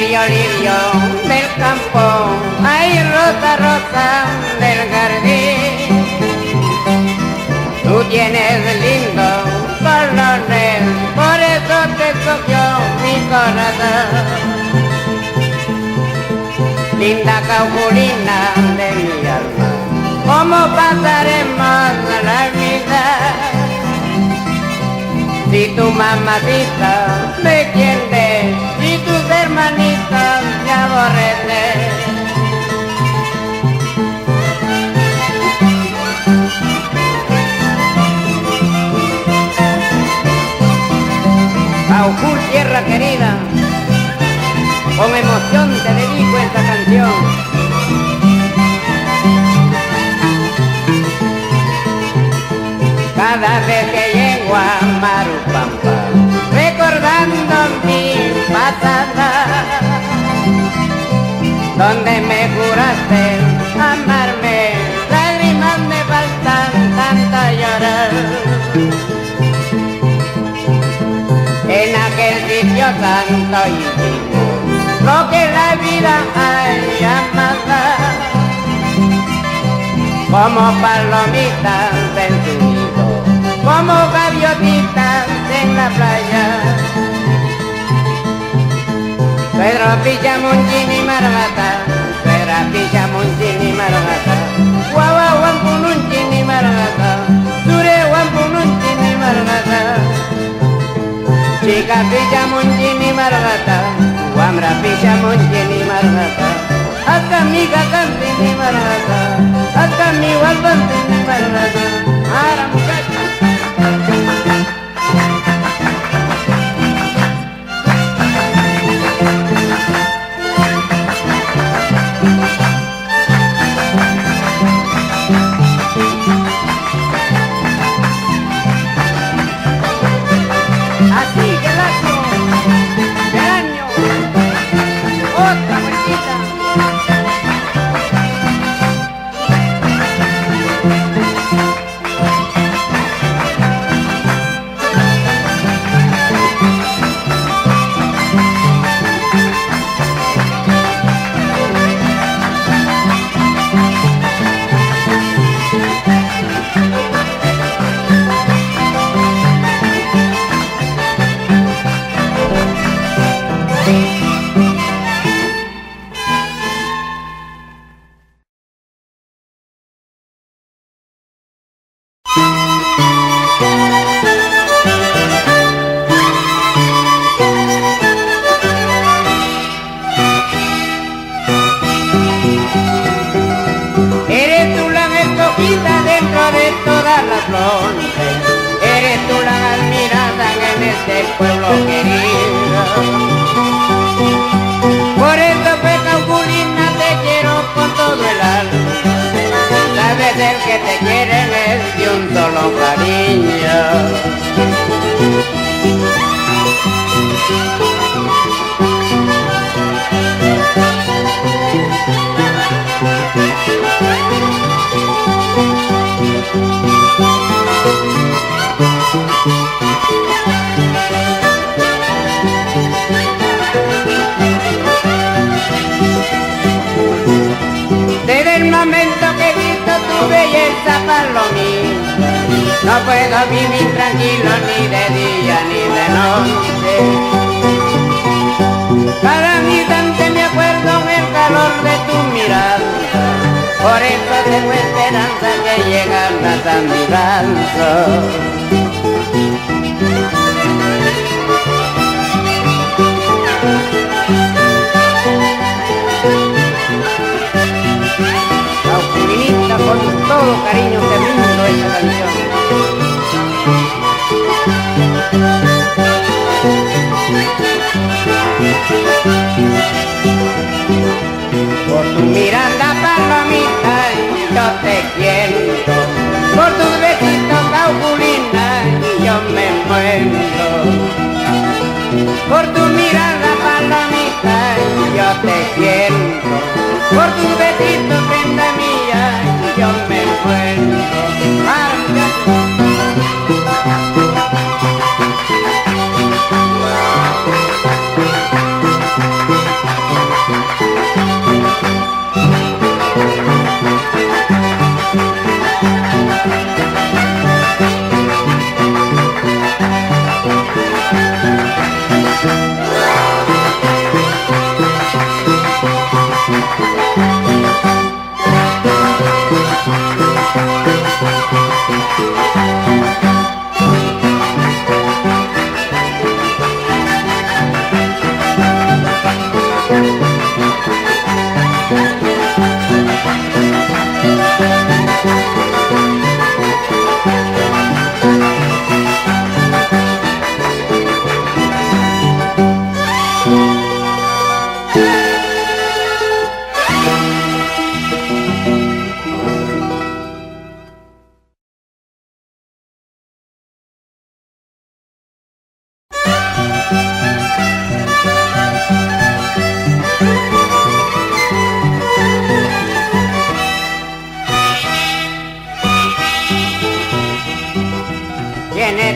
lirio del campo, ay rosa, rosa del jardín. Tú tienes lindo colores, por eso te escogió mi corazón. Linda Caujulina de mi alma, ¿cómo pasaremos la vida? Si tu mamacita me quiere y tus hermanitas me aborrecen. Caujul, tierra querida, con emoción te dedico esta canción. Cada vez que llego a Marupampa, recordando mi pasada, donde me juraste amarme, lágrimas me faltan tanto llorar. En aquel sitio santo y vivo, lo que la vida hay amada, como palomitas en su nido, como gaviotitas en la playa. Pedro Pichamunchini Margata, Pedro Pichamunchini Margata, Guava Wampununchini Margata, Sure Wampununchini Margata, Chica Pichamunchini Margata, Wamra Pichamunchini Margata, Akamiga Cantini Margata, Akami Wapantini Margata, Ara muchacha. Dentro de todas las flores, eres tú la admirada en este pueblo querido. Por eso, pues, Caujulina, te quiero con todo el alma. Sabes, el que te quieren es de un solo cariño. Desde el momento que he visto tu belleza, palomita, no puedo vivir tranquilo ni de día ni de noche. Cada instante me acuerdo en el calor de tu mirada, por eso tengo esperanza que llegarás a mi brazo. Con todo cariño te brindo esta canción. Por tu mirada, palomita, yo te quiero. Por tus besitos, Caujulina, yo me muero. Por tu mirada, palomita, yo te quiero. Por tus besitos, prenda mía, yo me muero.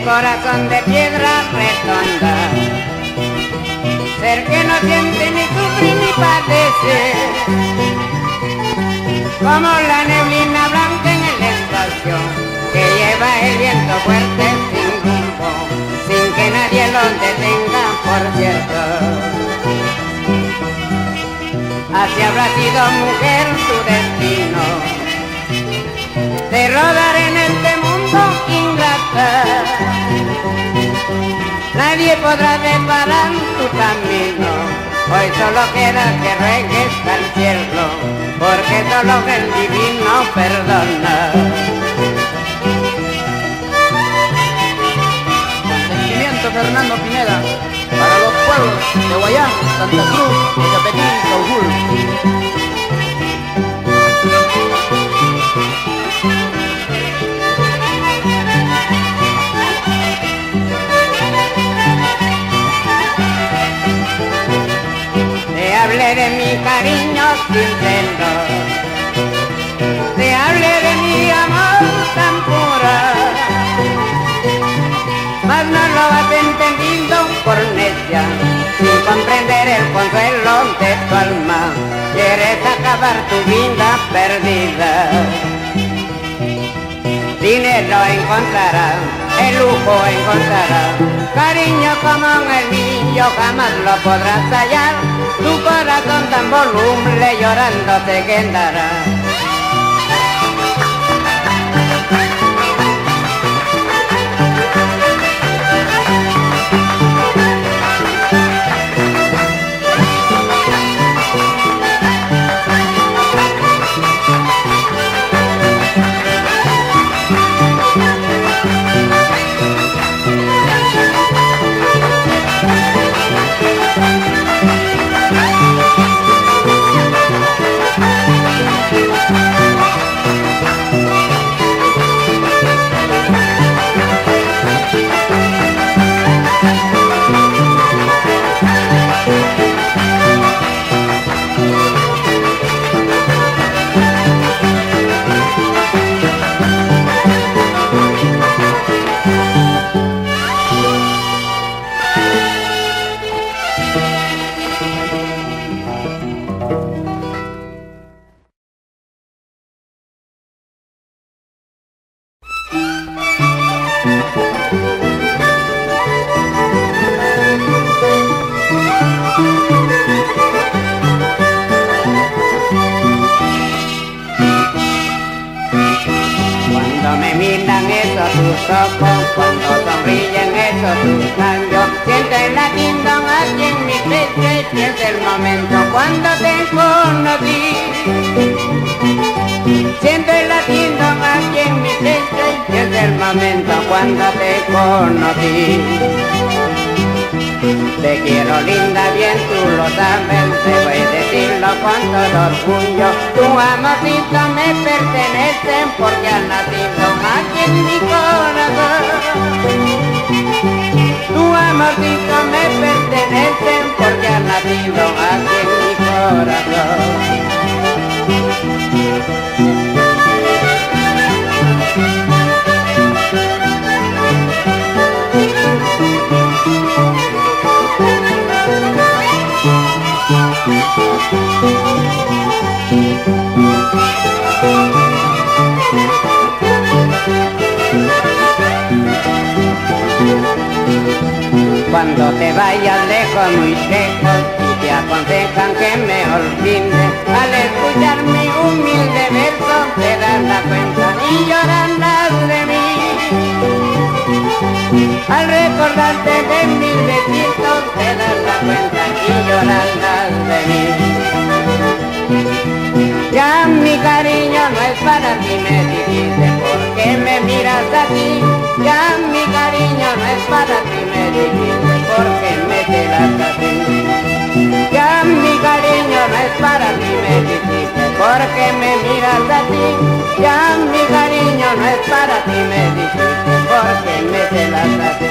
corazón de piedra redonda, ser que no siente ni sufrir ni padecer, como la neblina blanca en el espacio, que lleva el viento fuerte sin rumbo, sin que nadie lo detenga, por cierto. Así habrá sido, mujer, tu destino, de rodar en este mundo ingrata. Nadie podrá deparar tu camino, hoy solo queda que ruegues al cielo, porque solo el divino perdona. Consentimiento Fernando Pineda, para los pueblos de Guayán, Santa Cruz, Oyapequín, Caujul. Te hablé de mi cariño sincero, te hablé de mi amor tan puro, mas no lo has entendido por necia, sin comprender el consuelo de tu alma, quieres acabar tu vida perdida. Dinero encontrarás, el lujo encontrarás, cariño como el mío jamás lo podrás hallar, tu corazón tan voluble llorando te quedará. Cuando me miran esos tus ojos, cuando sonríen esos tus labios, siento el latido aquí en mi pecho y pienso el momento cuando te conocí. Siento el latido aquí en mi pecho y pienso el momento cuando te conocí. Te quiero linda, bien tú lo sabes, te voy a decirlo con todo orgullo. Tu amorcito me pertenece porque has nacido aquí en mi corazón. Tu amorcito me pertenece porque has nacido aquí en mi corazón. Cuando te vayas lejos, muy lejos, y te aconsejan que me olvides, al escuchar mi humilde verso te das la cuenta y llorarás de mí. Al recordarte de mis besitos te das la cuenta y llorarás de mí. Ya mi cariño no es para ti, me dijiste, ¿por qué me miras así? Ya mi cariño no es para ti, me dijiste, ¿por qué me celas así? Ya mi cariño no es para ti, me dijiste, ¿por qué me miras así? Ya mi cariño no es para ti, me dijiste, ¿por qué me celas así?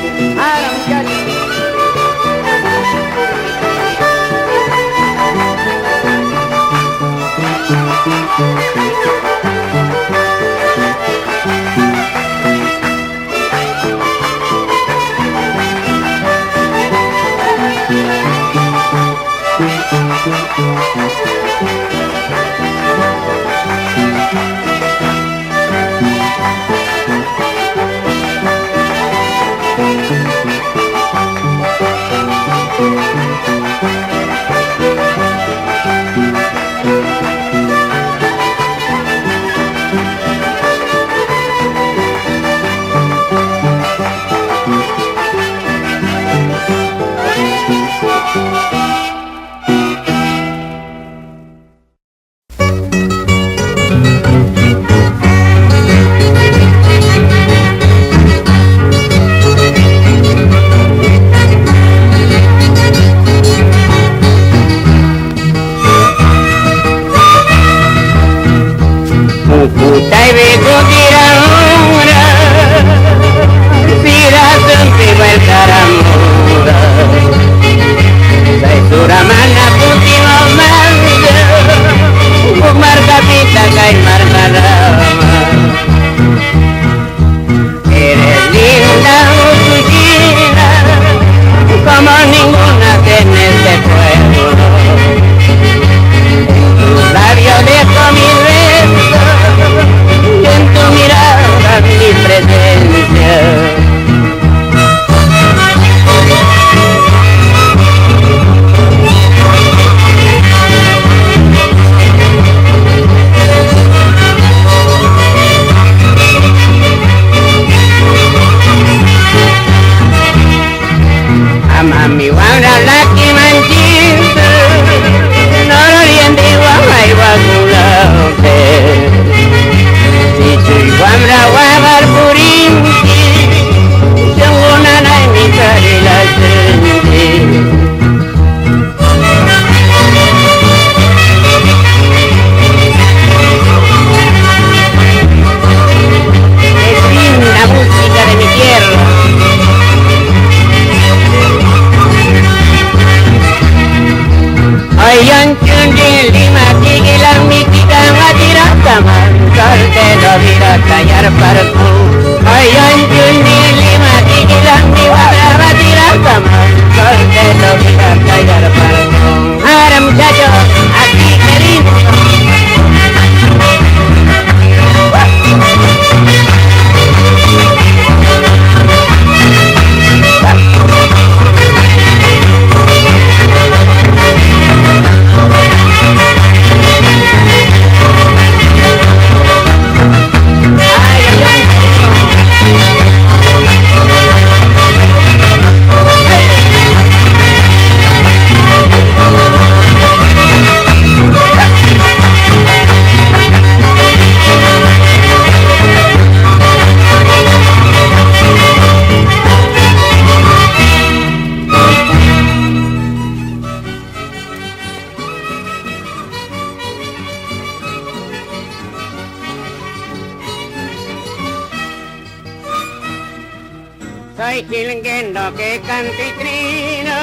Soy jilguero que canta y trina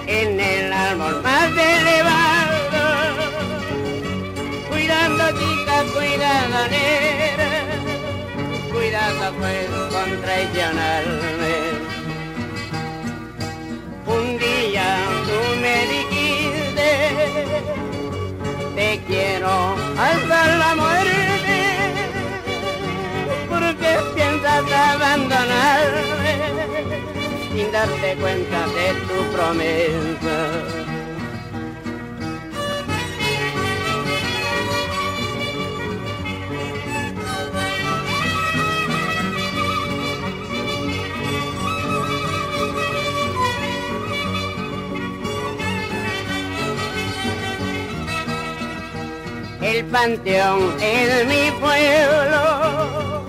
en el árbol más elevado, cuidando chica, cuidado nera, cuidado pues con traicionarme. Un día tú me dijiste, te quiero hasta la muerte, porque piensas abandonarme sin darte cuenta de tu promesa. El panteón es mi pueblo,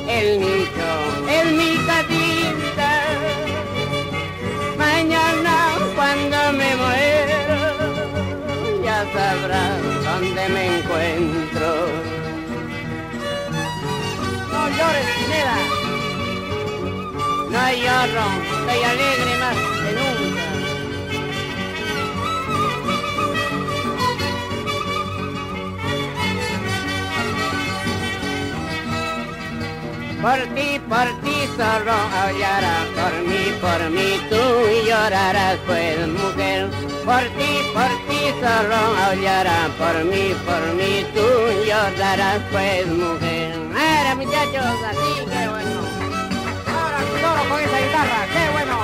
el nicho es mi casita. Mañana cuando me muero ya sabrás dónde me encuentro. No llores, Pineda. No lloro, estoy alegre más que nunca. Por ti solo aullarás por mí tú llorarás pues mujer. Por ti solo aullarás por mí tú llorarás pues mujer. Era muchachos, así, qué bueno. Ahora solo con esa guitarra, qué bueno.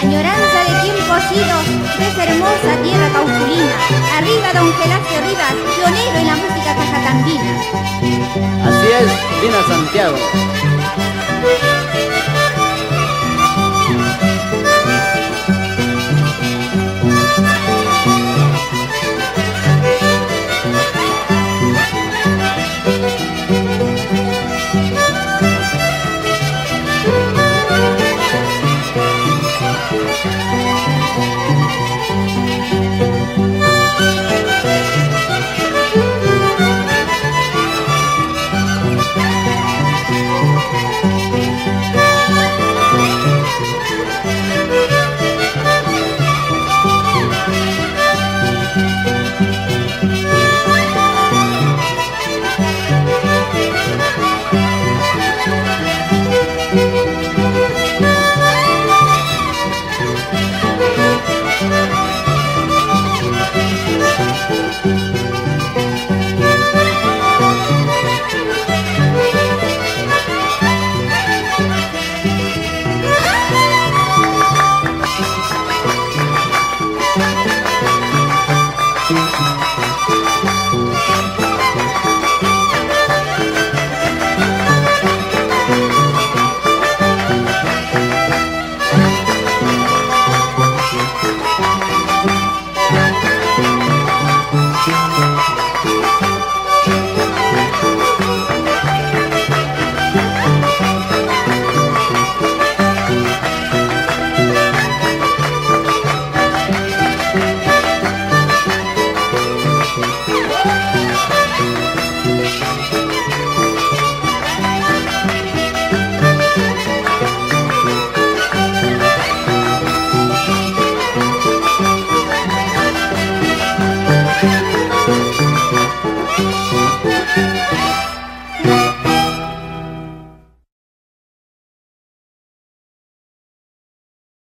Añoranza de tiempos idos de esa hermosa tierra cauculina. Arriba don Gelasio Rivas, pionero en la música cajatambina. Así es, Lina Santiago.